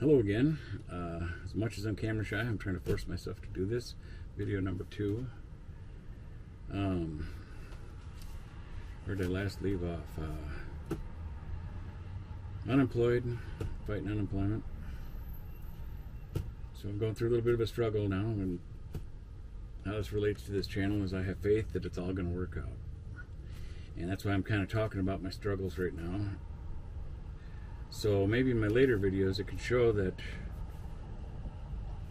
Hello again. As much as I'm camera shy, I'm trying to force myself to do this. Video number 2. Where did I last leave off? Unemployed, fighting unemployment. So I'm going through a little bit of a struggle now, and how this relates to this channel is I have faith that it's all going to work out. And that's why I'm kind of talking about my struggles right now. So maybe in my later videos it could show that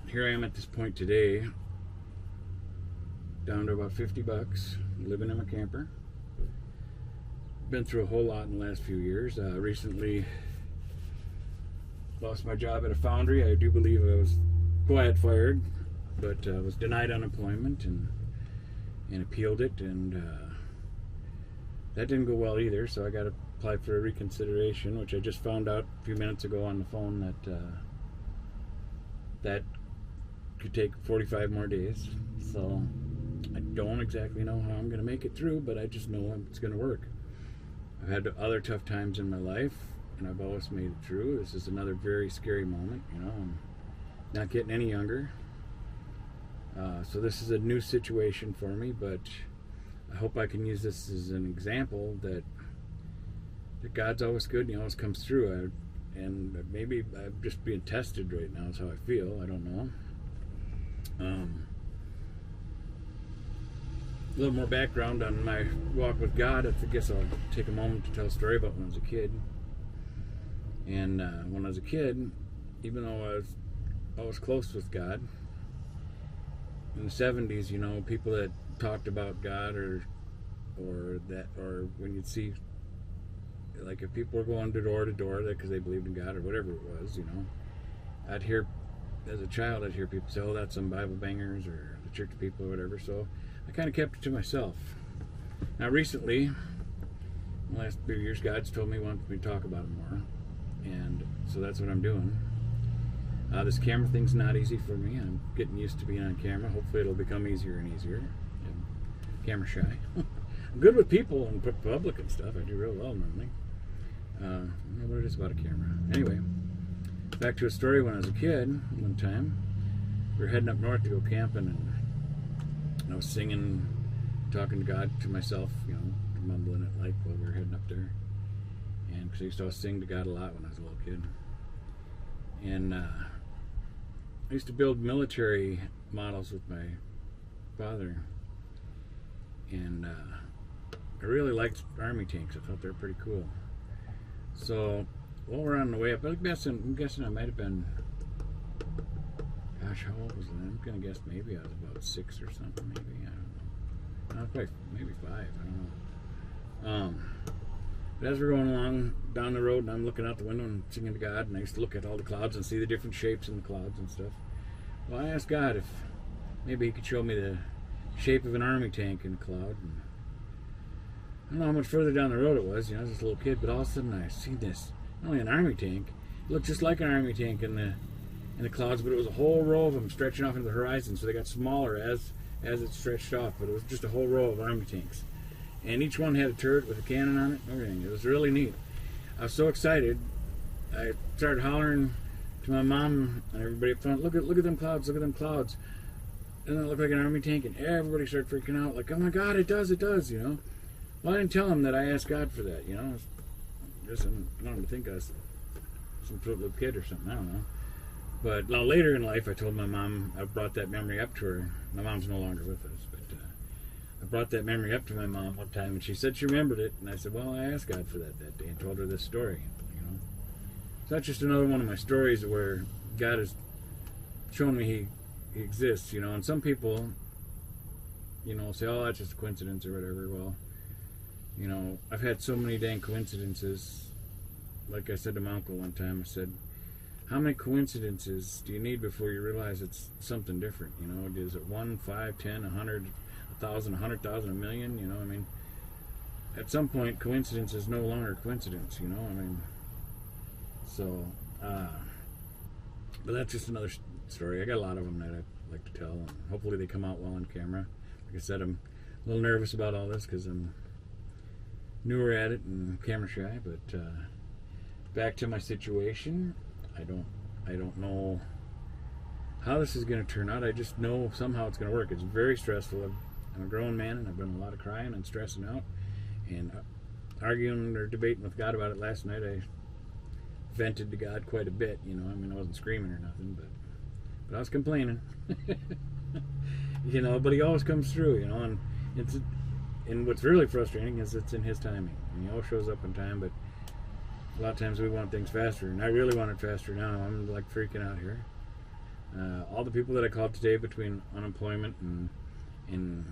here I am at this point today, down to about 50 bucks, living in my camper. Been through a whole lot in the last few years. Recently lost my job at a foundry. I do believe I was quiet fired, but was denied unemployment and appealed it, and that didn't go well either, so I got to apply for a reconsideration, which I just found out a few minutes ago on the phone that that could take 45 more days. So I don't exactly know how I'm going to make it through, but I just know it's going to work. I've had other tough times in my life, and I've always made it through. This is another very scary moment. I'm not getting any younger. So this is a new situation for me, but I hope I can use this as an example that God's always good and He always comes through. And maybe I'm just being tested right now is how I feel. I don't know. A little more background on my walk with God. I guess I'll take a moment to tell a story about when I was a kid. And when I was a kid, even though I was close with God, in the 70s, people that talked about God or when you'd see, like, if people were going door to door because they believed in God or whatever it was, I'd hear, as a child, I'd hear people say, oh, that's some Bible bangers or the church people or whatever. So I kind of kept it to myself. Now recently, in the last few years, God's told me He wants me to talk about it more, and so that's what I'm doing. This camera thing's not easy for me. I'm getting used to being on camera. Hopefully it'll become easier and easier. I'm camera shy. I'm good with people in public and stuff. I do real well normally. I don't know what it is about a camera. Anyway, back to a story. When I was a kid, one time, we were heading up north to go camping, and I was singing, talking to God, to myself, mumbling it like while we were heading up there. And because I used to always sing to God a lot when I was a little kid. And I used to build military models with my father. And I really liked army tanks. I thought they were pretty cool. So while we're on the way up, I'm guessing I might have been, gosh, how old was I? I'm going to guess maybe I was about 6 or something, maybe. I don't know. Probably maybe 5. I don't know. But as we're going along down the road, and I'm looking out the window and singing to God, and I used to look at all the clouds and see the different shapes in the clouds and stuff. Well, I asked God if maybe He could show me the shape of an army tank in the cloud. And I don't know how much further down the road it was. I was just a little kid, but all of a sudden I seen this, not only an army tank, it looked just like an army tank in the clouds, but it was a whole row of them stretching off into the horizon. So they got smaller as it stretched off, but it was just a whole row of army tanks. And each one had a turret with a cannon on it and everything. It was really neat. I was so excited, I started hollering to my mom and everybody up front, look at them clouds, look at them clouds. Doesn't it look like an army tank? And everybody started freaking out, like, oh my God, it does. Well, I didn't tell him that I asked God for that, I don't think I was some little kid or something, I don't know. But now later in life, I told my mom, I brought that memory up to her. My mom's no longer with us, but I brought that memory up to my mom one time, and she said she remembered it. And I said, well, I asked God for that day, and told her this story. So that's just another one of my stories where God has shown me He exists. And some people, say, oh, that's just a coincidence or whatever. Well, I've had so many dang coincidences. Like I said to my uncle one time, I said, how many coincidences do you need before you realize it's something different? Is it 1, 5, 10, 100, 1,000, 100,000, a million? At some point, coincidence is no longer coincidence. So, but that's just another story. I got a lot of them that I like to tell, and hopefully they come out well on camera. Like I said, I'm a little nervous about all this because I'm newer at it and camera shy, but back to my situation. I don't I don't know how this is going to turn out. I just know somehow it's going to work. It's very stressful. I'm a grown man, and I've done a lot of crying and stressing out and arguing or debating with God about it. Last night I vented to God quite a bit, you know. I mean, I wasn't screaming or nothing, but I was complaining. You know, but he always comes through, you know, and what's really frustrating is it's in his timing. And he always shows up in time, but a lot of times we want things faster, and I really want it faster now. I'm like freaking out here. All the people that I called today between unemployment and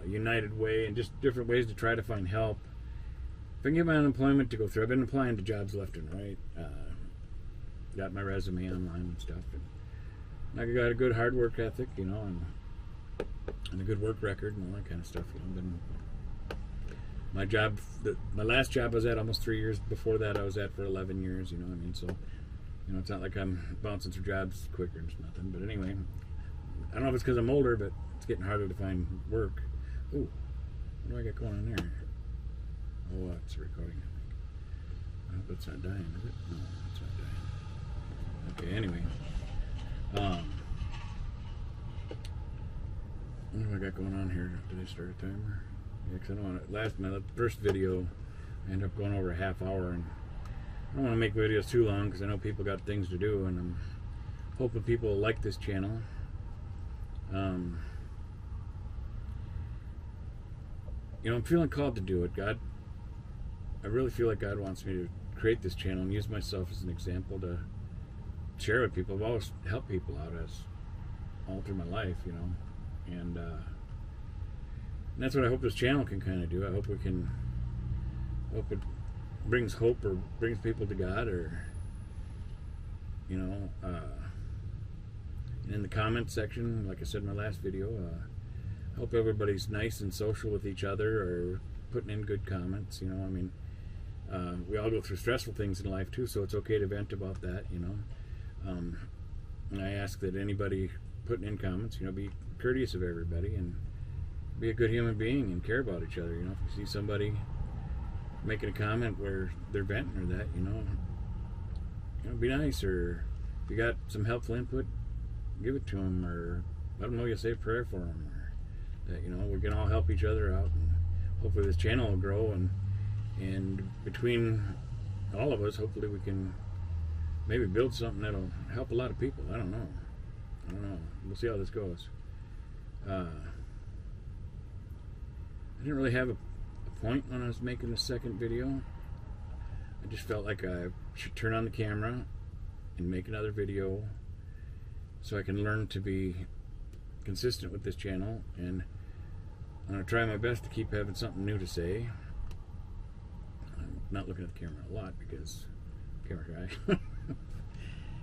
United Way and just different ways to try to find help. If I can get my unemployment to go through, I've been applying to jobs left and right. Got my resume online and stuff. And I got a good hard work ethic, you know, and a good work record and all that kind of stuff. You know, my job, my last job I was at almost 3 years. Before that, I was at for 11 years. You know what I mean? So, you know, it's not like I'm bouncing through jobs quicker and nothing. But anyway, I don't know if it's because I'm older, but it's getting harder to find work. Ooh, what do I got going on there? Oh, it's a recording, I think. I hope it's not dying, is it? No, it's not dying. Okay, anyway. What do I got going on here? Did I start a timer? Yeah, because I don't want to. My first video, I ended up going over a half hour, and I don't want to make videos too long because I know people got things to do, and I'm hoping people like this channel. You know, I'm feeling called to do it. I really feel like God wants me to create this channel and use myself as an example to share with people. I've always helped people out all through my life, you know, and that's what I hope this channel can kind of do. I hope it brings hope or brings people to God, or, you know, and in the comments section, like I said in my last video, I hope everybody's nice and social with each other, or putting in good comments, you know. I mean, we all go through stressful things in life too, so it's okay to vent about that, you know. And I ask that anybody putting in comments, you know, be courteous of everybody and be a good human being and care about each other. You know, if you see somebody making a comment where they're venting or that, you know, be nice, or if you got some helpful input, give it to them, or let them know you say a prayer for them, or that, you know, we can all help each other out, and hopefully this channel will grow, and between all of us, hopefully we can maybe build something that'll help a lot of people. I don't know. We'll see how this goes. I didn't really have a point when I was making the second video. I just felt like I should turn on the camera and make another video so I can learn to be consistent with this channel, and I'm going to try my best to keep having something new to say. I'm not looking at the camera a lot because I'm a camera guy.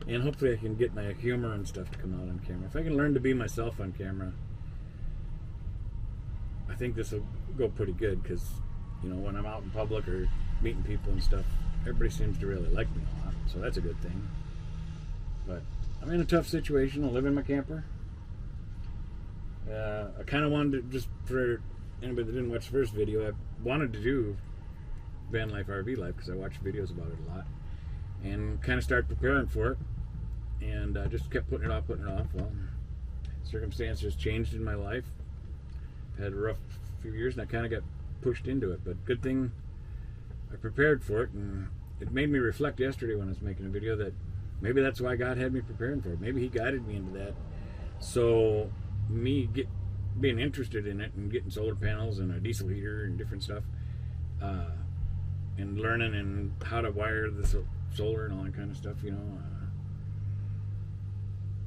And hopefully I can get my humor and stuff to come out on camera. If I can learn to be myself on camera, I think this will go pretty good, because, you know, when I'm out in public or meeting people and stuff, everybody seems to really like me a lot, so that's a good thing. But I'm in a tough situation. I live in my camper. I kind of wanted to, just for anybody that didn't watch the first video, I wanted to do van life, RV life, because I watched videos about it a lot, and kind of started preparing for it, and I just kept putting it off. Well, circumstances changed in my life. I had a rough few years, and I kind of got pushed into it, but good thing I prepared for it, and it made me reflect yesterday when I was making a video that maybe that's why God had me preparing for it. Maybe He guided me into that. So me being interested in it and getting solar panels and a diesel heater and different stuff, and learning and how to wire the solar and all that kind of stuff, you know,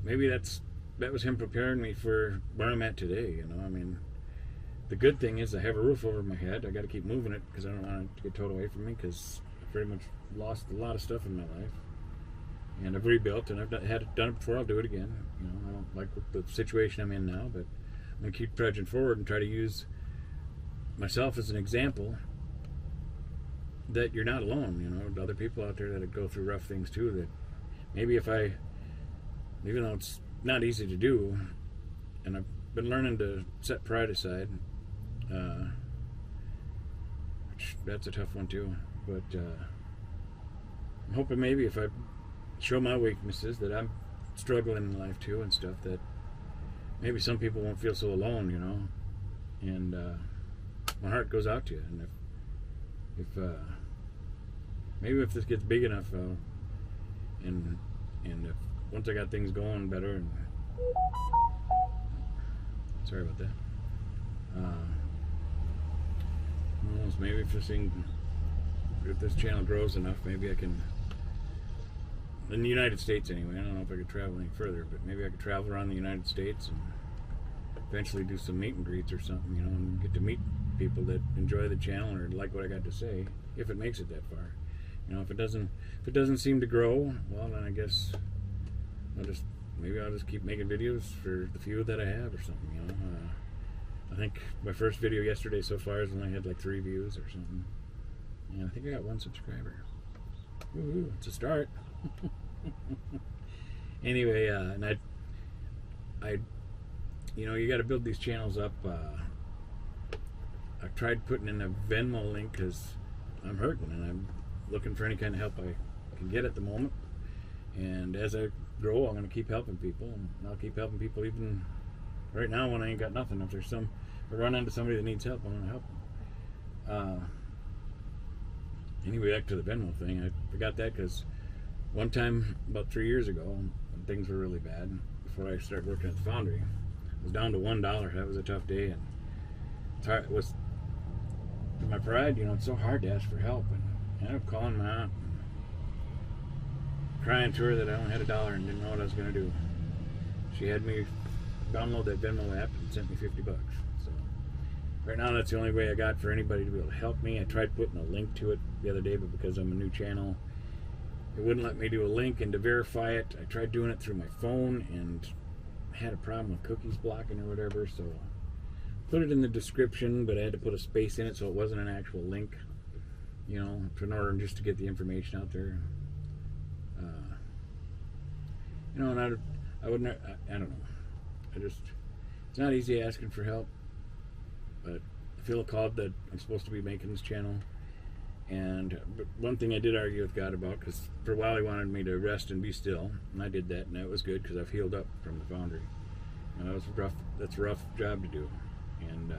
maybe that was Him preparing me for where I'm at today, you know. I mean, the good thing is I have a roof over my head. I got to keep moving it because I don't want it to get towed away from me, because I've pretty much lost a lot of stuff in my life, and I've rebuilt, and I've done it before. I'll do it again. You know, I don't like the situation I'm in now, but I'm gonna keep trudging forward and try to use myself as an example that you're not alone. You know, other people out there that go through rough things too. That maybe even though it's not easy to do, and I've been learning to set pride aside. Which that's a tough one too. But I'm hoping maybe if I show my weaknesses, that I'm struggling in life too and stuff, that maybe some people won't feel so alone, you know. And my heart goes out to you. And if maybe if this gets big enough, and if once I got things going better, and sorry about that. Who knows? Maybe if this channel grows enough, maybe I can. In the United States, anyway. I don't know if I could travel any further, but maybe I could travel around the United States and eventually do some meet and greets or something, you know, and get to meet people that enjoy the channel or like what I got to say, if it makes it that far. You know, if it doesn't seem to grow, well, then I guess maybe I'll just keep making videos for the few that I have or something, you know. I think my first video yesterday so far has only had like 3 views or something. And I think I got 1 subscriber. Woohoo, it's a start. Anyway, and I, you know, you got to build these channels up. I've tried putting in a Venmo link because I'm hurting and I'm looking for any kind of help I can get at the moment. And as I grow, I'm going to keep helping people, and I'll keep helping people even right now when I ain't got nothing. If I run into somebody that needs help, I'm going to help them. Anyway, back to the Venmo thing. I forgot that because one time, about 3 years ago, when things were really bad, before I started working at the foundry, it was down to $1. That was a tough day, and it was my pride. You know, it's so hard to ask for help, and I ended up calling my aunt, crying to her that I only had $1 and didn't know what I was going to do. She had me download that Venmo app and sent me $50. So right now, that's the only way I got for anybody to be able to help me. I tried putting a link to it the other day, but because I'm a new channel, it wouldn't let me do a link, and to verify it, I tried doing it through my phone and had a problem with cookies blocking or whatever, so put it in the description, but I had to put a space in it so it wasn't an actual link, you know, in order just to get the information out there. You know, and I wouldn't, I don't know. It's not easy asking for help, but I feel called that I'm supposed to be making this channel. And one thing I did argue with God about, because for a while He wanted me to rest and be still, and I did that, and that was good because I've healed up from the foundry. And that was rough. That's a rough job to do. And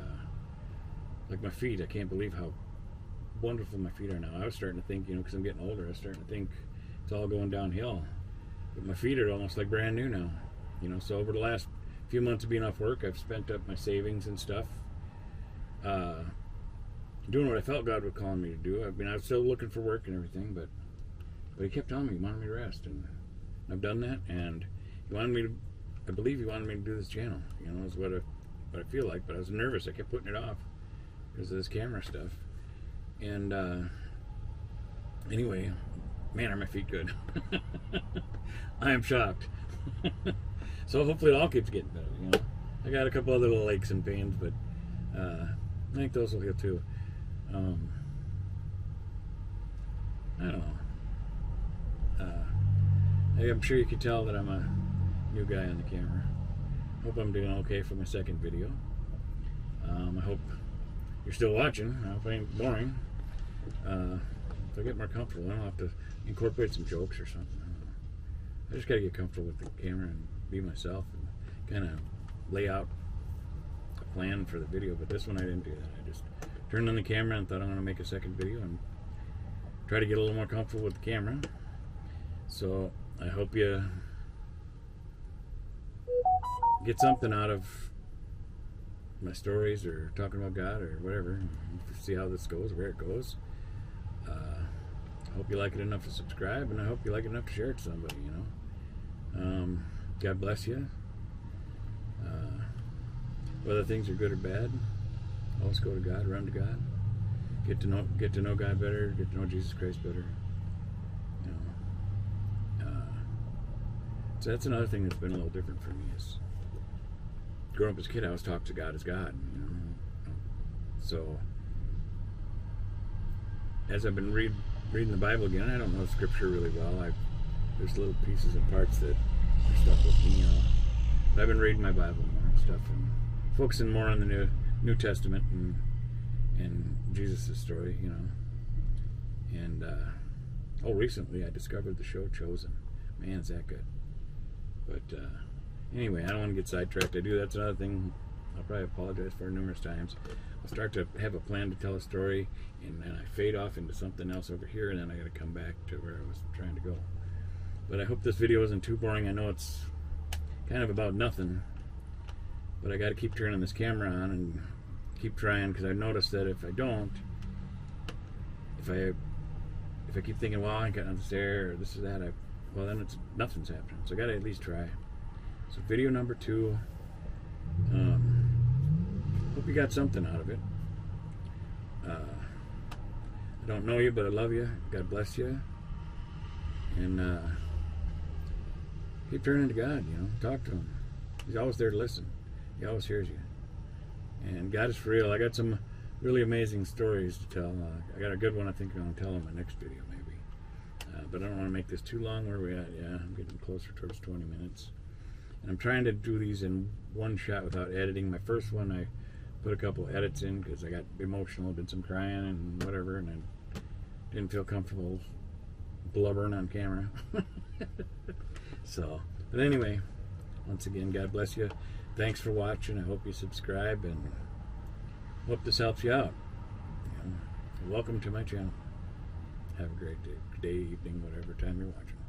like my feet, I can't believe how wonderful my feet are now. I was starting to think, you know, because I'm getting older, I was starting to think it's all going downhill. But my feet are almost like brand new now. You know, so over the last few months of being off work, I've spent up my savings and stuff. Doing what I felt God was calling me to do. I mean, I was still looking for work and everything, but He kept telling me He wanted me to rest, and I've done that. And He wanted me to, I believe He wanted me to do this channel. You know, is what I feel like. But I was nervous. I kept putting it off because of this camera stuff. And anyway, man, are my feet good? I am shocked. So hopefully it all keeps getting better. You know, I got a couple other little aches and pains, but I think those will heal too. I don't know. I'm sure you can tell that I'm a new guy on the camera. Hope I'm doing okay for my second video. I hope you're still watching. I hope I ain't boring. If I get more comfortable, I'll have to incorporate some jokes or something. I don't know. I just gotta get comfortable with the camera and be myself and kind of lay out a plan for the video. But this one I didn't do that. I just turned on the camera and thought I'm going to make a second video and try to get a little more comfortable with the camera. So I hope you get something out of my stories or talking about God or whatever. See how this goes, where it goes. I hope you like it enough to subscribe, and I hope you like it enough to share it to somebody, you know. God bless you. Whether things are good or bad, always go to God, run to God. Get to know God better, get to know Jesus Christ better. You know. So that's another thing that's been a little different for me is growing up as a kid, I always talked to God as God, you know. So as I've been reading the Bible again, I don't know Scripture really well. There's little pieces and parts that are stuck with me, you know. But I've been reading my Bible more and stuff, and focusing more on the New Testament and Jesus' story, you know. And recently I discovered the show Chosen Man, is that good. But anyway, I don't want to get sidetracked. That's another thing I'll probably apologize for numerous times. I'll start to have a plan to tell a story, and then I fade off into something else over here, and then I got to come back to where I was trying to go. But I hope this video isn't too boring. I know it's kind of about nothing, but I got to keep turning this camera on and keep trying, because I noticed that if I don't, if I keep thinking, well, I got nothing there, or this or that, well, then nothing's happening. So I got to at least try. So video number 2. Hope you got something out of it. I don't know you, but I love you. God bless you. And keep turning to God, talk to Him. He's always there to listen. He always hears you. And God is for real. I got some really amazing stories to tell. I got a good one I think I'm going to tell in my next video, maybe. But I don't want to make this too long. Where are we at? Yeah, I'm getting closer towards 20 minutes. And I'm trying to do these in one shot without editing. My first one, I put a couple edits in because I got emotional, did some crying and whatever, and I didn't feel comfortable blubbering on camera. So, but anyway, once again, God bless you. Thanks for watching. I hope you subscribe, and hope this helps you out. Welcome to my channel. Have a great day, evening, whatever time you're watching.